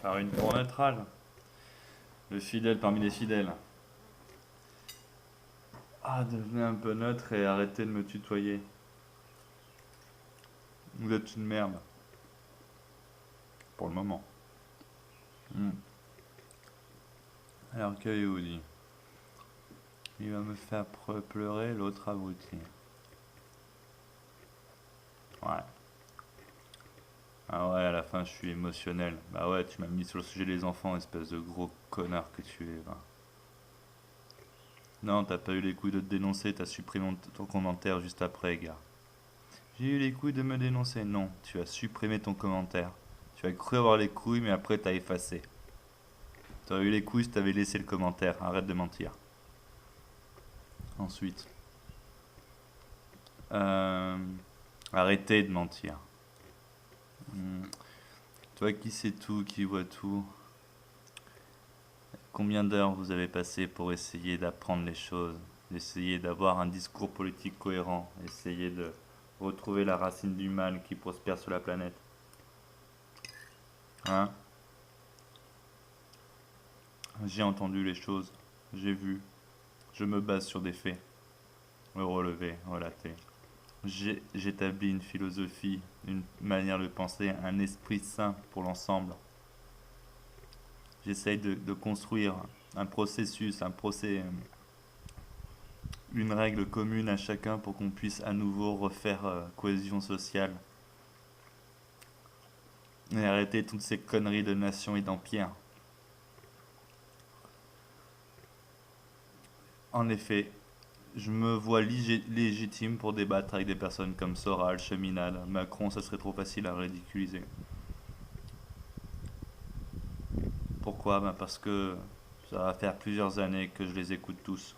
Par une pour neutrale. Le fidèle parmi les fidèles. Ah, devenez un peu neutre et arrêtez de me tutoyer. Vous êtes une merde. Pour le moment. Hmm. Alors que Yehudi. Il va me faire pleurer l'autre abruti. Ouais. Ah ouais, à la fin je suis émotionnel. Bah ouais, tu m'as mis sur le sujet des enfants, espèce de gros connard que tu es. Va. Non, t'as pas eu les couilles de te dénoncer, t'as supprimé ton commentaire juste après, gars. J'ai eu les couilles de me dénoncer. Non, tu as supprimé ton commentaire. Tu as cru avoir les couilles, mais après t'as effacé. T'aurais eu les couilles si t'avais laissé le commentaire. Arrête de mentir. Ensuite, euh, arrêtez de mentir. Hmm. Toi qui sais tout, qui vois tout, combien d'heures vous avez passé pour essayer d'apprendre les choses, essayer d'avoir un discours politique cohérent, essayer de retrouver la racine du mal qui prospère sur la planète? Hein? J'ai entendu les choses, j'ai vu, je me base sur des faits, relevés, relatés. J'établis une philosophie, une manière de penser, un esprit sain pour l'ensemble. J'essaye de construire un processus, un procès, une règle commune à chacun pour qu'on puisse à nouveau refaire cohésion sociale et arrêter toutes ces conneries de nations et d'empires. En effet, je me vois légitime pour débattre avec des personnes comme Soral, Cheminade, Macron, ça serait trop facile à ridiculiser. Pourquoi? Ben parce que ça va faire plusieurs années que je les écoute tous,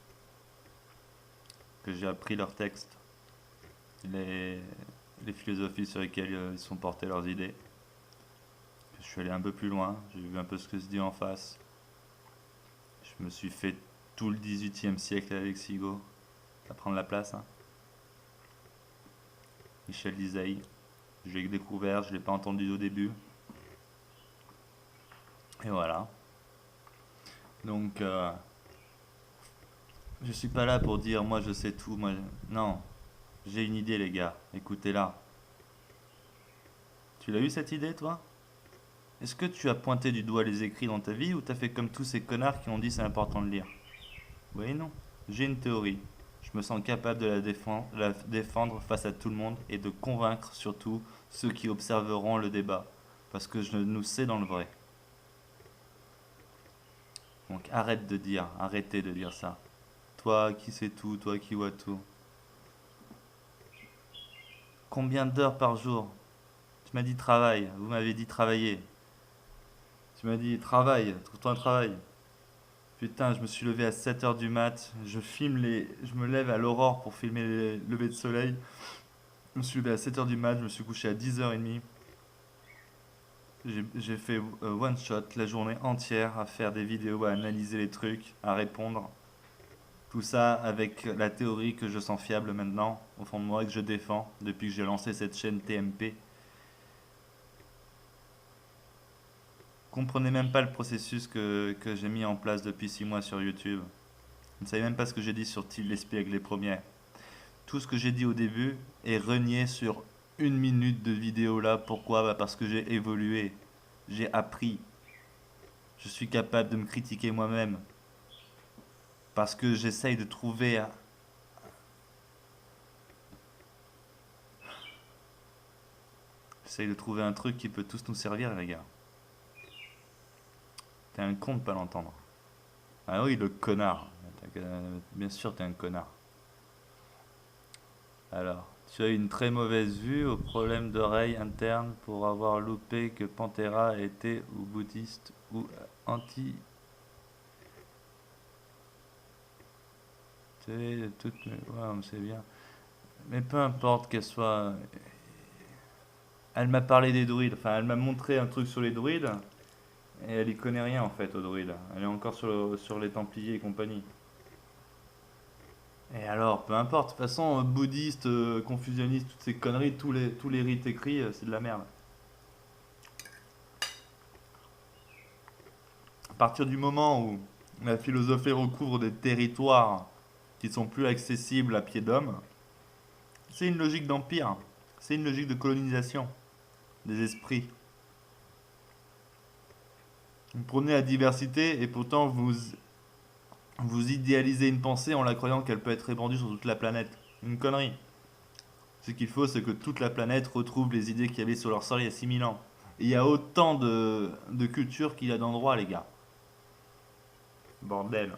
que j'ai appris leurs textes, les, les philosophies sur lesquelles ils sont portés leurs idées. Je suis allé un peu plus loin, j'ai vu un peu ce que se dit en face. Je me suis fait tout le 18e siècle avec Sigo, à prendre la place. Hein. Michel Dizaï, je l'ai découvert, je ne l'ai pas entendu au début. Et voilà. Donc, je suis pas là pour dire moi je sais tout. Moi, non, j'ai une idée, les gars. Écoutez-la. Tu l'as eu cette idée, toi? Est-ce que tu as pointé du doigt les écrits dans ta vie ou t'as fait comme tous ces connards qui ont dit c'est important de lire? Oui, non. J'ai une théorie. Je me sens capable de la défendre face à tout le monde et de convaincre surtout ceux qui observeront le débat. Parce que je nous sais dans le vrai. Donc arrêtez de dire ça. Toi qui sais tout, toi qui vois tout. Combien d'heures par jour? Tu m'as dit travail, vous m'avez dit travailler. Tu m'as dit travail, trouve-toi un travail. Putain, je me suis levé à 7 heures du mat, je me lève à l'aurore pour filmer les levées de soleil. Je me suis levé à 7 heures du mat, je me suis couché à 10h30. J'ai fait one shot la journée entière à faire des vidéos, à analyser les trucs, à répondre. Tout ça avec la théorie que je sens fiable maintenant, au fond de moi, et que je défends depuis que j'ai lancé cette chaîne TMP. Comprenez même pas le processus que j'ai mis en place depuis 6 mois sur YouTube. Vous ne savez même pas ce que j'ai dit sur Till l'espiègle les premiers. Tout ce que j'ai dit au début est renié sur 1 minute de vidéo là. Pourquoi? Bah parce que j'ai évolué, j'ai appris, je suis capable de me critiquer moi-même. Parce que j'essaye de trouver un truc qui peut tous nous servir, les gars. T'es un con de pas l'entendre. Ah oui, le connard. Bien sûr, t'es un connard. Alors, tu as une très mauvaise vue au problème d'oreille interne pour avoir loupé que Pantera était ou bouddhiste ou anti. C'est tout. Ouais, c'est bien. Mais peu importe qu'elle soit. Elle m'a parlé des druides. Enfin, elle m'a montré un truc sur les druides. Et elle y connaît rien en fait aux druides. Elle est encore sur les Templiers et compagnie. Et alors, peu importe. De toute façon, bouddhiste, confusionniste, toutes ces conneries, tous les rites écrits, c'est de la merde. À partir du moment où la philosophie recouvre des territoires qui sont plus accessibles à pied d'homme, c'est une logique d'empire. C'est une logique de colonisation des esprits. Vous prenez la diversité et pourtant vous idéalisez une pensée en la croyant qu'elle peut être répandue sur toute la planète. Une connerie. Ce qu'il faut, c'est que toute la planète retrouve les idées qu'il y avait sur leur sol il y a 6000 ans. Et il y a autant de cultures qu'il y a d'endroits, les gars. Bordel.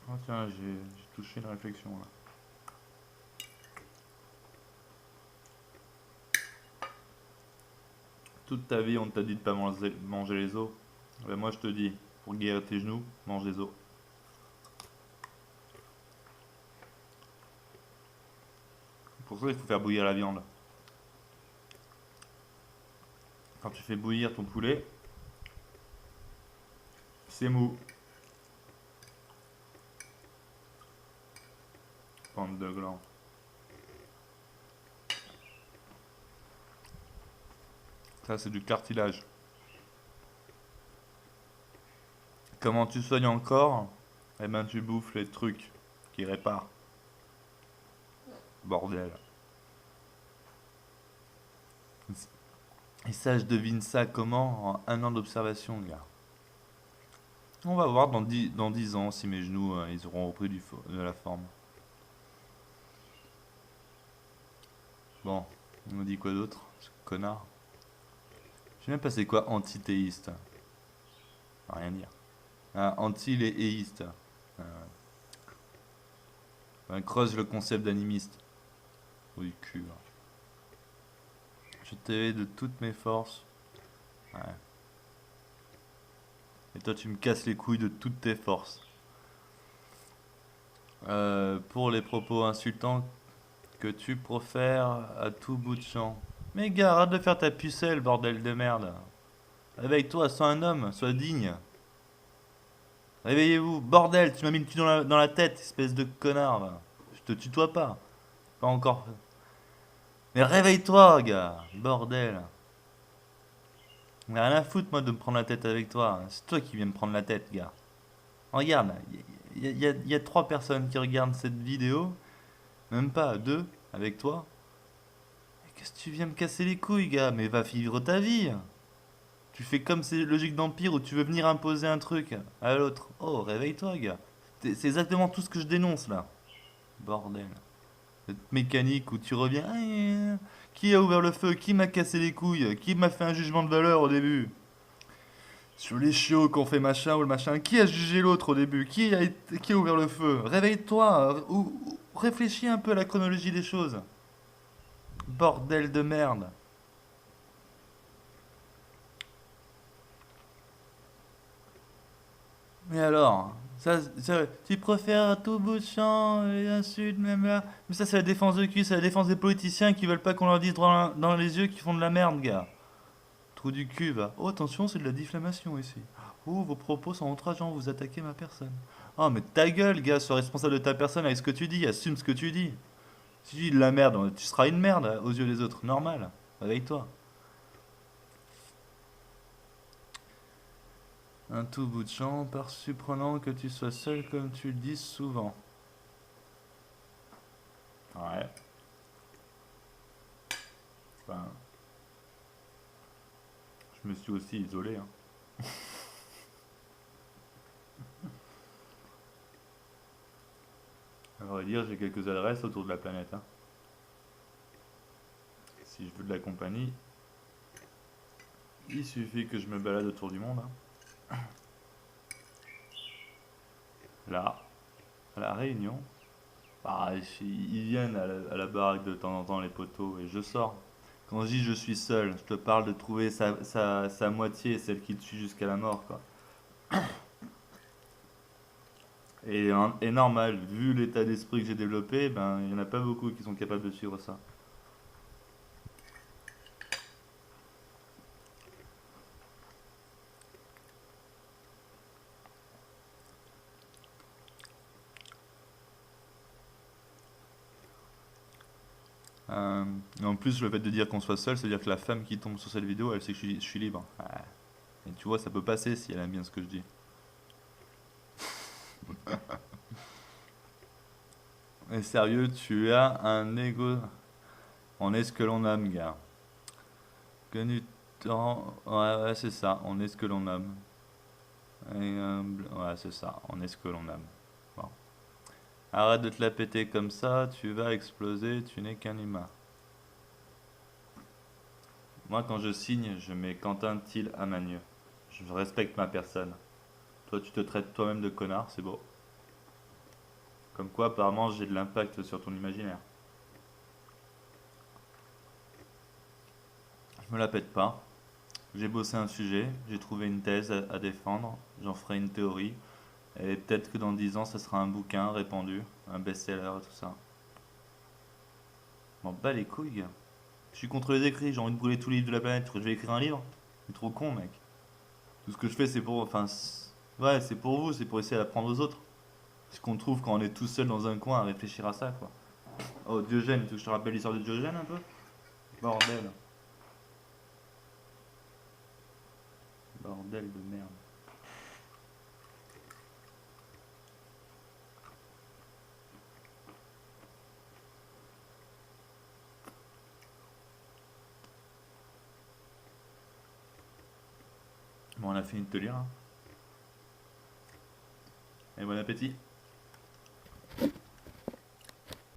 Oh tiens, j'ai touché une réflexion là. Toute ta vie, on t'a dit de pas manger les os. Ben moi, je te dis, pour guérir tes genoux, mange des os. Pour ça, il faut faire bouillir la viande. Quand tu fais bouillir ton poulet, c'est mou. Bande de glands. Ça, c'est du cartilage. Comment tu soignes encore? Eh ben, tu bouffes les trucs qui réparent. Bordel. Et ça, je devine ça comment? En un an d'observation, gars. On va voir dans 10 ans si mes genoux, ils auront repris de la forme. Bon, on me dit quoi d'autre? Ce connard. Je sais même pas c'est quoi antithéiste. Rien dire. Ah, anti-léiste. Creuse le concept d'animiste. Trou du cul. Hein. Je t'ai de toutes mes forces. Ouais. Et toi, tu me casses les couilles de toutes tes forces. Pour les propos insultants que tu profères à tout bout de champ. Mais gars, arrête de faire ta pucelle, bordel de merde. Réveille-toi, sois un homme, sois digne. Réveillez-vous, bordel, tu m'as mis le cul dans la tête, espèce de connard. Va. Je te tutoie pas. Pas encore. Mais réveille-toi, gars, bordel. On a rien à foutre, moi, de me prendre la tête avec toi. C'est toi qui viens me prendre la tête, gars. Regarde, il y a 3 personnes qui regardent cette vidéo. Même pas, 2, avec toi. Qu'est-ce que tu viens me casser les couilles, gars? Mais va vivre ta vie. Tu fais comme ces logiques d'empire où tu veux venir imposer un truc à l'autre. Oh, réveille-toi, gars. C'est exactement tout ce que je dénonce, là. Bordel. Cette mécanique où tu reviens. Qui a ouvert le feu? Qui m'a cassé les couilles? Qui m'a fait un jugement de valeur au début? Sur les chiots qu'on fait machin ou le machin. Qui a jugé l'autre au début? Qui a ouvert le feu? Réveille-toi. Ou réfléchis un peu à la chronologie des choses. Bordel de merde. Mais alors, tu préfères à tout bout de champ et insultes même là. Mais ça, c'est la défense de qui? C'est la défense des politiciens qui veulent pas qu'on leur dise dans les yeux qu'ils font de la merde, gars. Trou du cul, va. Oh, attention, c'est de la diffamation ici. Oh, vos propos sont outrageants, vous attaquez ma personne. Oh, mais ta gueule, gars, sois responsable de ta personne avec ce que tu dis, assume ce que tu dis. Si tu dis de la merde, tu seras une merde aux yeux des autres, normal. Réveille-toi. Un tout bout de champ, par surprenant que tu sois seul comme tu le dis souvent. Ouais. Enfin, je me suis aussi isolé. Hein. À vrai dire, j'ai quelques adresses autour de la planète. Hein. Si je veux de la compagnie, il suffit que je me balade autour du monde. Hein. Là, à la Réunion, bah, ils viennent à la baraque de temps en temps, les poteaux, et je sors. Quand je dis je suis seul, je te parle de trouver sa moitié, celle qui te suit jusqu'à la mort, quoi. Et normal, vu l'état d'esprit que j'ai développé, ben, il n'y en a pas beaucoup qui sont capables de suivre ça. Et en plus, le fait de dire qu'on soit seul, ça veut dire que la femme qui tombe sur cette vidéo, elle sait que je suis libre. Ouais. Et tu vois, ça peut passer si elle aime bien ce que je dis. Et sérieux, tu as un ego. On est ce que l'on aime, gars. Que du temps. Ouais, ouais, c'est ça. On est ce que l'on aime. Ouais, c'est ça. On est ce que l'on aime. Bon. Arrête de te la péter comme ça, tu vas exploser, tu n'es qu'un humain. Moi, quand je signe, je mets Quentin Till Amagneux. Je respecte ma personne. Toi, tu te traites toi-même de connard, c'est beau. Comme quoi, apparemment, j'ai de l'impact sur ton imaginaire. Je me la pète pas. J'ai bossé un sujet, j'ai trouvé une thèse à défendre, j'en ferai une théorie, et peut-être que dans 10 ans, ça sera un bouquin répandu, un best-seller et tout ça. M'en bats les couilles, gars. Je suis contre les écrits, j'ai envie de brûler tous les livres de la planète. Je vais écrire un livre? C'est trop con, mec. Tout ce que je fais, c'est pour. Enfin. Ouais, c'est pour vous, c'est pour essayer d'apprendre aux autres. Ce qu'on trouve quand on est tout seul dans un coin à réfléchir à ça, quoi. Oh, Diogène, tu veux que je te rappelle l'histoire de Diogène un peu? Bordel. Bordel de merde. Bon, on a fini de te lire, hein. Et bon appétit.